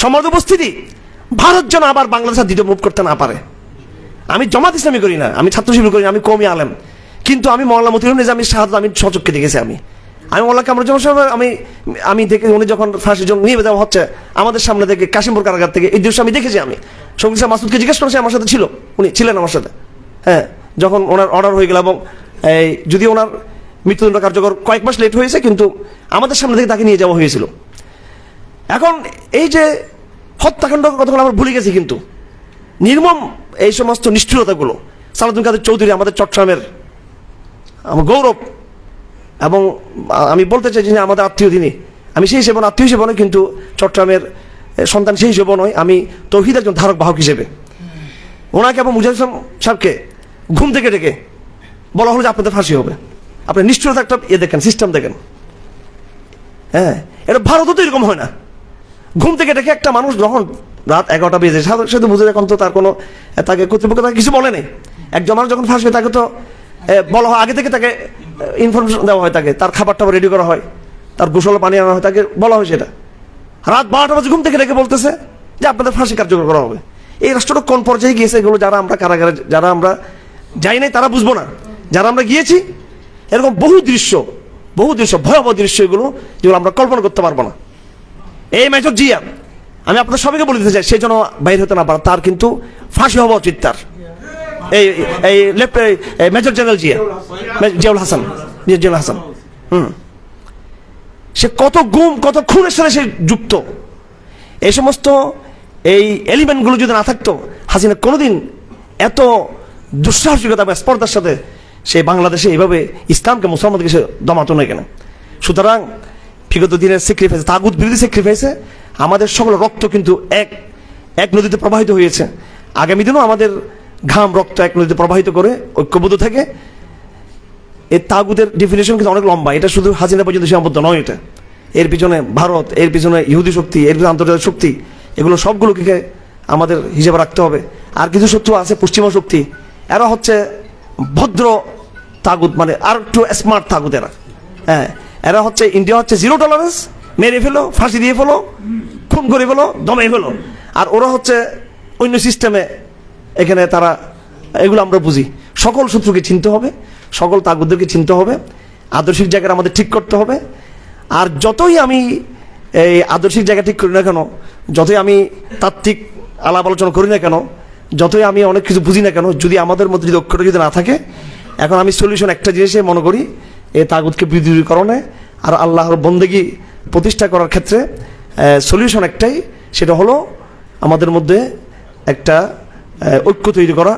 সমাজ উপস্থিতি, ভারত যেন আবার বাংলাদেশের দ্বিতীয় মুভ করতে না পারে। আমি জামাত ইসলামী করি না, আমি ছাত্র শিবির করি না, আমি কওমি আলেম, কিন্তু আমি মওলানা মতিউর নিজামীর শাহাদাত আমি স্বচক্ষে দেখেছি। আমি মোল্লা কামরুজ্জামান সাহেব আমি দেখে উনি যখন ফাঁসি নিয়ে দেওয়া হচ্ছে আমাদের সামনে থেকে কাশিমপুর কারাগার থেকে, এই দৃশ্য আমি দেখেছি। আমি শফিক সাহেব মাসুদকে জিজ্ঞেস করেছি, আমার সাথে ছিল, উনি ছিলেন আমার সাথে। হ্যাঁ, যখন ওনার অর্ডার হয়ে গেল এবং যদি ওনার মৃত্যুদণ্ড কার্যকর কয়েক মাস লেট হয়েছে, কিন্তু আমাদের সামনে থেকে তাকে নিয়ে যাওয়া হয়েছিল। এখন এই যে হত্যাকাণ্ড কতগুলো আমরা ভুলে গেছি, কিন্তু নির্মম এই সমস্ত নিষ্ঠুরতাগুলো। সালাউদ্দিন কাদের চৌধুরী আমাদের চট্টগ্রামের আমার গৌরব, এবং আমি বলতে চাই যে আমাদের আত্মীয় তিনি, আমি সেই হিসেবে আত্মীয় হিসেবে নয়, কিন্তু চট্টগ্রামের সন্তান সেই হিসেবে নয়, আমি তৌহিদ একজন ধারক বাহক হিসেবে। ওনাকে এবং মুজাহিদ ইসলাম সাহেবকে ঘুম থেকে ডেকে বলা হলো যে আপনাদের ফাঁসি হবে। আপনি নিষ্ঠুরতা একটা দেখেন, সিস্টেম দেখেন। হ্যাঁ, এটা ভারতও তো এরকম হয় না। ঘুম থেকে ডেকে একটা মানুষ যখন রাত 11টা বেজে, সাথে বুঝে এখন তো তার কোনো তাকে কর্তৃপক্ষ তাকে কিছু বলে নেই। একজন মানুষ যখন ফাঁসবে তাকে তো বলা হয়, আগে থেকে তাকে ইনফরমেশন দেওয়া হয়, তাকে তার খাবারটা রেডি করা হয়, তার গোসল পানি আনা হয়, তাকে বলা হয় সেটা। রাত 12টা বাজে ঘুম থেকে ডেকে বলতেছে যে আপনাদের ফাঁসি কার্যকর করা হবে। এই রাষ্ট্রটা কোন পর্যায়ে গিয়েছে, এগুলো যারা আমরা কারাগারে যারা আমরা যাই নাই তারা বুঝবো না, যারা আমরা গিয়েছি এরকম বহু দৃশ্য ভয়াবহ দৃশ্য, এগুলো যেগুলো আমরা কল্পনা করতে পারবো না। এই মেজর জিয়া, আমি আপনাদের সবাইকে বলে দিতে চাই, সেই জন্য বাইর হতে না পারে, তার কিন্তু ফাঁসি হওয়া উচিত। তার এই মেজর জেনারেল জিয়াউল হাসান, সে কত গুম কত খুনের সাথে সে যুক্ত। এই সমস্ত এই এলিমেন্টগুলো যদি না থাকতো, হাসিনা কোনোদিন এত দুঃসাহসিকতা বা স্পর্ধার সাথে সে বাংলাদেশে এইভাবে ইসলামকে মুসলমানদেরকে সে দমাতো না কেন। সুতরাং বিগত দিনের স্যাক্রিফাইস, তাগুত বিরোধী স্যাক্রিফাইসে আমাদের সকল রক্ত কিন্তু এক নদীতে প্রবাহিত হয়েছে। আগামী দিনও আমাদের ঘাম রক্ত এক নদীতে প্রবাহিত করে ঐক্যবদ্ধ থাকে। এই তাগুতের ডেফিনেশন কিন্তু অনেক লম্বা, এটা শুধু হাসিনা পর্যন্ত সীমাবদ্ধ নয়। এটা এর পিছনে ভারত, এর পিছনে ইহুদি শক্তি, এর পিছনে আন্তর্জাতিক শক্তি, এগুলো সবগুলোকে আমাদের হিসেবে রাখতে হবে। আর কিছু শত্রু আছে পশ্চিমা শক্তি, এরা হচ্ছে ভদ্র তাগুত, মানে আর একটু স্মার্ট তাগুত এরা। হ্যাঁ, এরা হচ্ছে ইন্ডিয়া হচ্ছে জিরো টলারেন্স, মেরে ফেলো, ফাঁসি দিয়ে ফেলো, খুন করে ফেলো, দমে ফেলো। আর ওরা হচ্ছে অন্য সিস্টেমে, এখানে তারা, এগুলো আমরা বুঝি। সকল শত্রুকে চিনতে হবে, সকল তাগুতদেরকে চিনতে হবে, আদর্শিক জায়গাটা আমাদের ঠিক করতে হবে। আর যতই আমি এই আদর্শিক জায়গা ঠিক করি না কেন, যতই আমি তাত্ত্বিক আলাপ আলোচনা করি না কেন, যতই আমি অনেক কিছু বুঝি না কেন, যদি আমাদের মধ্যে যদি ঐক্যটা যদি না থাকে, এখন আমি সলিউশন একটা জিনিসে মনে করি, এই তাগুতকে বিদূরীকরণে আর আল্লাহর বন্দেগী প্রতিষ্ঠা করার ক্ষেত্রে সলিউশন একটাই, সেটা হলো আমাদের মধ্যে একটা ঐক্য তৈরি করা।